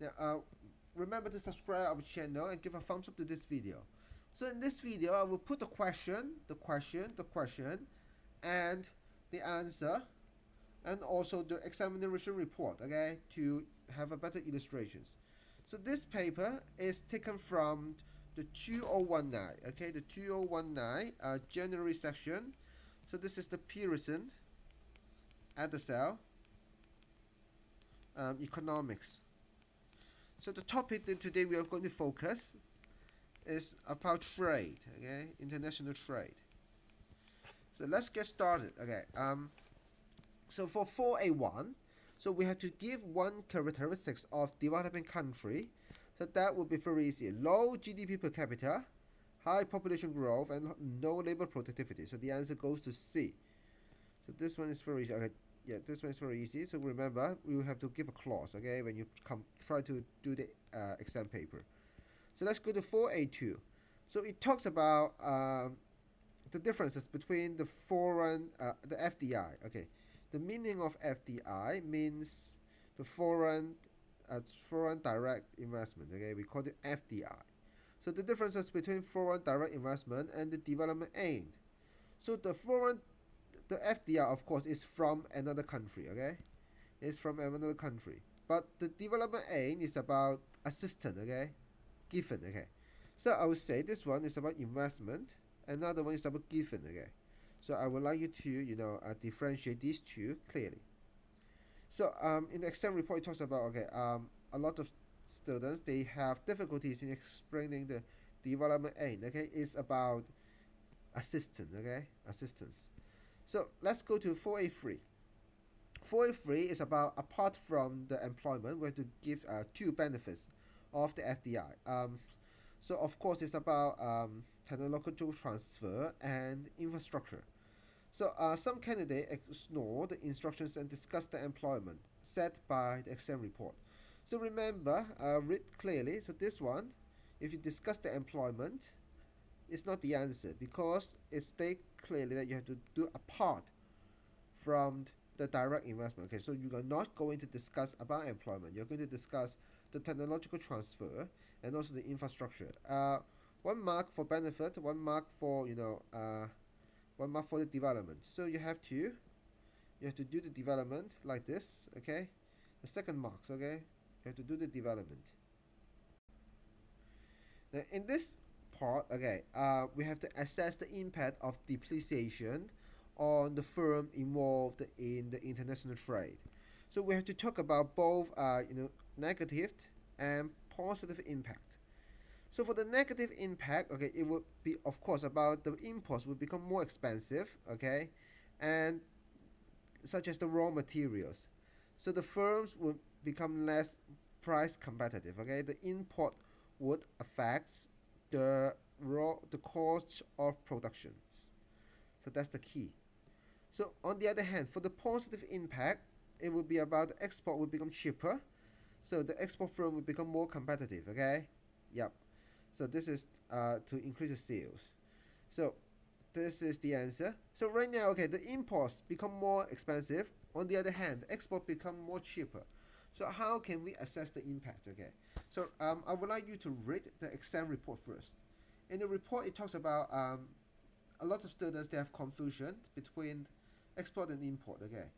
Now, remember to subscribe our channel and give a thumbs up to this video. So in this video, I will put the question, and the answer, and also the examination report, okay, to have a better illustrations. So this paper is taken from the 2019, okay, the 2019 January section. So this is the Pearson, Edexcel, economics. So the topic that today we are going to focus is about trade, okay, international trade. So let's get started, okay. So for 4A1, so we have to give one characteristics of developing country. So that would be very easy. Low GDP per capita, high population growth, and no labor productivity. So the answer goes to C. So this one is very easy. Okay, yeah, this one is very easy. So remember, you have to give a clause, okay, when you try to do the exam paper. So let's go to 4A2. So it talks about the differences between the foreign, the FDI. Okay, the meaning of FDI means the foreign direct investment. Okay, we call it FDI. So the differences between foreign direct investment and the development aid. So the FDI, of course, is from another country. Okay, it's from another country. But the development aid is about assistance. Okay, given. Okay, so I would say this one is about investment. Another one is about given. Okay, so I would like you to differentiate these two clearly. So in the exam report, it talks about, okay, a lot of students, they have difficulties in explaining the development aid. Okay, it's about assistance. Okay, assistance. So let's go to 4A3. 4A3 is about, apart from the employment, we have to give two benefits of the FDI. So of course it's about technological transfer and infrastructure. So some candidates ignore the instructions and discuss the employment set by the exam report. So remember, read clearly. So this one, if you discuss the employment, it's not the answer, because it states clearly that you have to do apart from the direct investment. Okay, so you are not going to discuss about employment. You're going to discuss the technological transfer and also the infrastructure. 1 mark for benefit, 1 mark for 1 mark for the development. So you have to do the development like this. Okay, the second marks. Okay, you have to do the development. Now in this part, okay, we have to assess the impact of depreciation on the firm involved in the international trade. So we have to talk about both negative and positive impact. So for the negative impact, okay, it would be, of course, about the imports will become more expensive, okay, and such as the raw materials. So the firms would become less price competitive. Okay, the import would affect the cost of productions. So that's the key. So on the other hand, for the positive impact, it would be about the export will become cheaper. So the export firm will become more competitive. Okay, yep. So this is to increase the sales. So this is the answer. So right now, okay, the imports become more expensive. On the other hand, export become more cheaper. So how can we assess the impact? Okay, so I would like you to read the exam report first. In the report, it talks about a lot of students, they have confusion between export and import. Okay,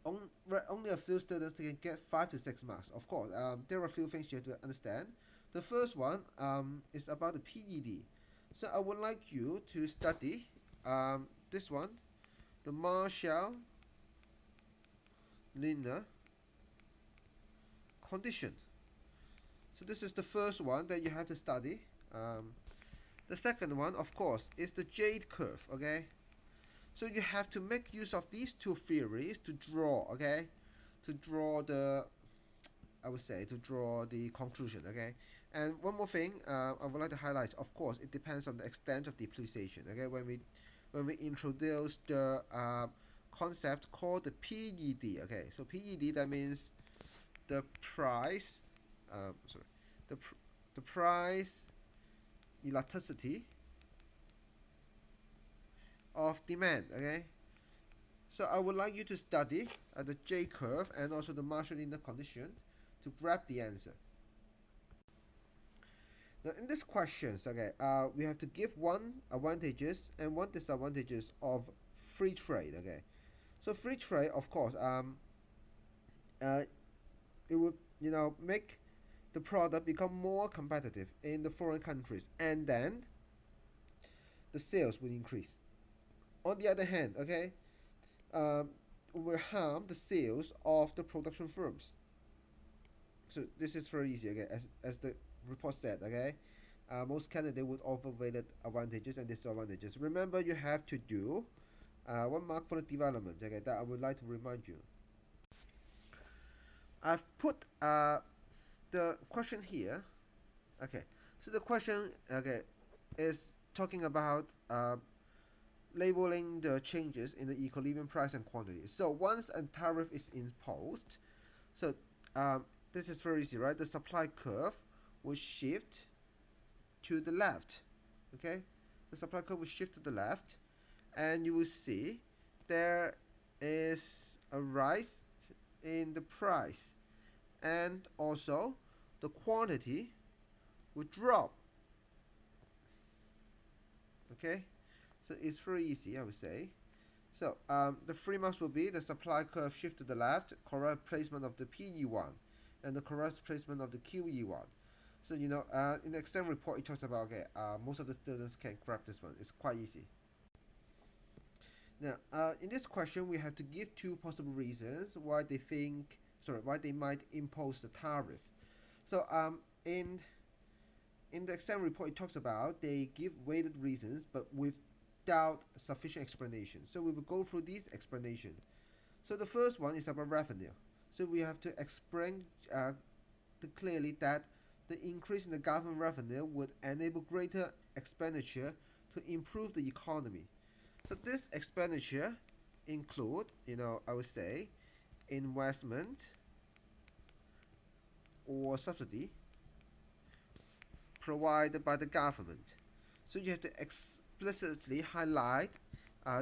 only a few students can get 5 to 6 marks. Of course, there are a few things you have to understand. The first one is about the PED. So I would like you to study this one, the Marshall-Linear condition. So this is the first one that you have to study. The second one, of course, is the J curve. Okay, so you have to make use of these two theories to draw. Okay, to draw the conclusion. Okay, and one more thing I would like to highlight. Of course, it depends on the extent of depreciation. Okay, when we introduce the concept called the PED. Okay, so PED, that means the price, the price elasticity of demand. Okay, So I would like you to study the J curve and also the Marshall-Linear condition to grab the answer. Now in this questions, okay, we have to give one advantages and one disadvantages of free trade. Okay, so free trade, of course, it would make the product become more competitive in the foreign countries, and then the sales will increase. On the other hand, okay, will harm the sales of the production firms. So this is very easy, okay, as the report said, okay. Most candidates would offer weighted advantages and disadvantages. Remember, you have to do 1 mark for the development, okay, that I would like to remind you. I've put the question here, okay. So the question, okay, is talking about labeling the changes in the equilibrium price and quantity. So once a tariff is imposed, so this is very easy, right? The supply curve will shift to the left, okay? The supply curve will shift to the left, and you will see there is a rise in the price, and also the quantity will drop, okay? So it's very easy, I would say. So the 3 marks will be the supply curve shift to the left, correct placement of the PE1, and the correct placement of the QE1. So in the exam report it talks about, okay, most of the students can grab this one. It's quite easy. Now in this question we have to give 2 possible reasons why they might impose the tariff. So in the exam report it talks about they give weighted reasons but without sufficient explanation. So we will go through these explanation. So the first one is about revenue. So we have to explain clearly that the increase in the government revenue would enable greater expenditure to improve the economy. So this expenditure include, I would say, investment or subsidy provided by the government. So you have to explicitly highlight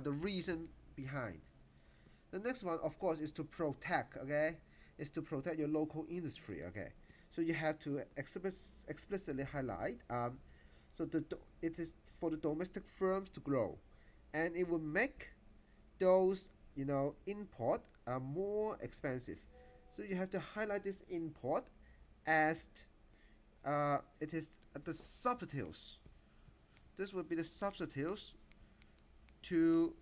the reason behind. The next one, of course, is to protect, okay? Is to protect your local industry, okay? So you have to explicitly highlight. So it is for the domestic firms to grow, and it will make those import more expensive. So you have to highlight this import as it is the substitutes. This would be the substitutes to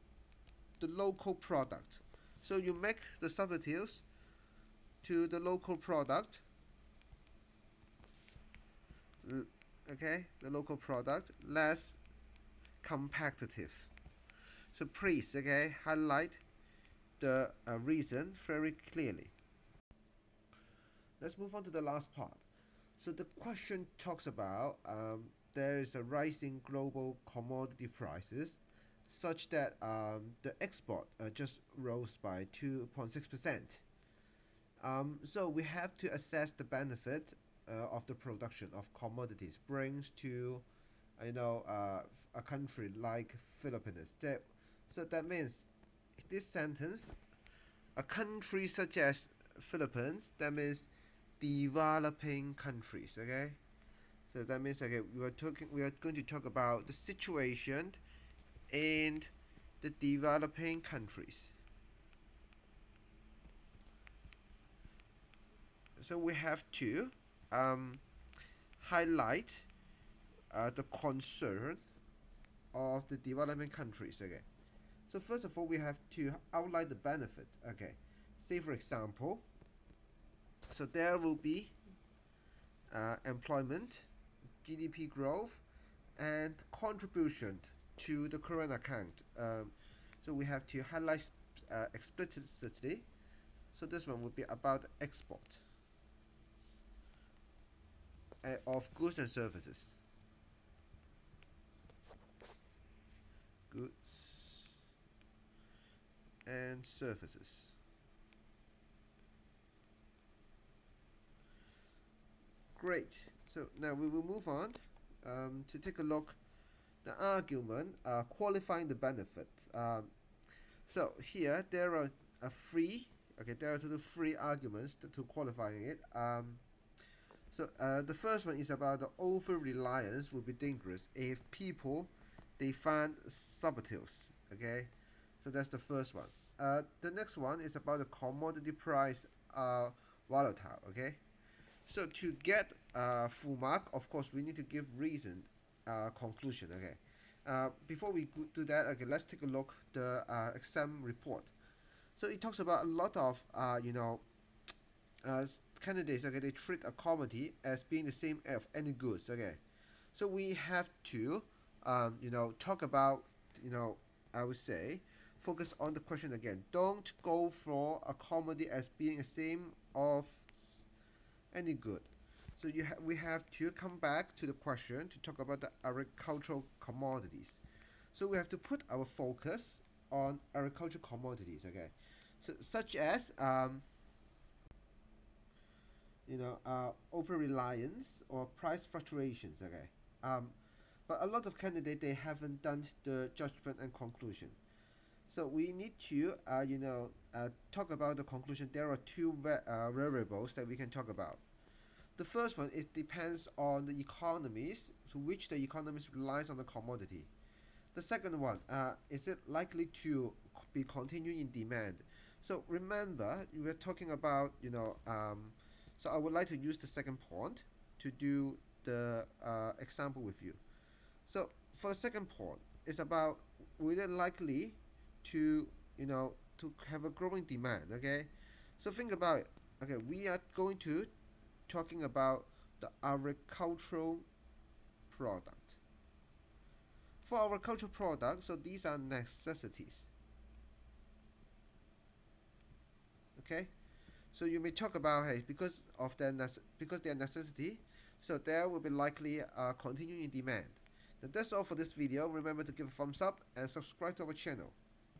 the local product. So you make the substitutes to the local product, okay, the local product less competitive. So please, okay, highlight the reason very clearly. Let's move on to the last part. So the question talks about there is a rising global commodity prices such that the export just rose by 2.6%. So we have to assess the benefit of the production of commodities brings to a country like Philippines. So that means this sentence, a country such as Philippines, that means developing countries, okay? So that means, okay, we are going to talk about the situation in the developing countries. So we have to highlight the concern of the developing countries, okay? So first of all, we have to outline the benefit, okay? Say for example, so there will be employment, GDP growth, and contribution to the current account. So we have to highlight explicitly. So this one would be about export of goods and services. Goods and services. Great. So now we will move on to take a look the argument qualifying the benefits. So here there are there are total three arguments to qualifying it. The first one is about the over reliance will be dangerous if people they find subtitles. Okay, so that's the first one. The next one is about the commodity price volatile. Okay, so to get full mark, of course we need to give reason conclusion. Okay, before we do that, okay, let's take a look the exam report. So it talks about a lot of candidates. Okay, they treat a commodity as being the same of any goods. Okay, so we have to talk about I would say focus on the question again. Don't go for a commodity as being the same of any good. So we have to come back to the question to talk about the agricultural commodities. So we have to put our focus on agricultural commodities. Okay, so such as over reliance or price fluctuations. Okay, but a lot of candidates they haven't done the judgment and conclusion. So we need to talk about the conclusion. There are two variables that we can talk about. The first one is depends on the economies to which the economies relies on the commodity. The second one, is it likely to be continuing in demand? So remember, we were talking about so I would like to use the second point to do the example with you. So for the second point, it's about will it likely to to have a growing demand. Okay, so think about it. Okay, we are going to talking about the agricultural product. For agricultural product, so these are necessities. Okay, so you may talk about, hey, because of their because they are necessity, so there will be likely continuing demand. That's all for this video. Remember to give a thumbs up and subscribe to our channel.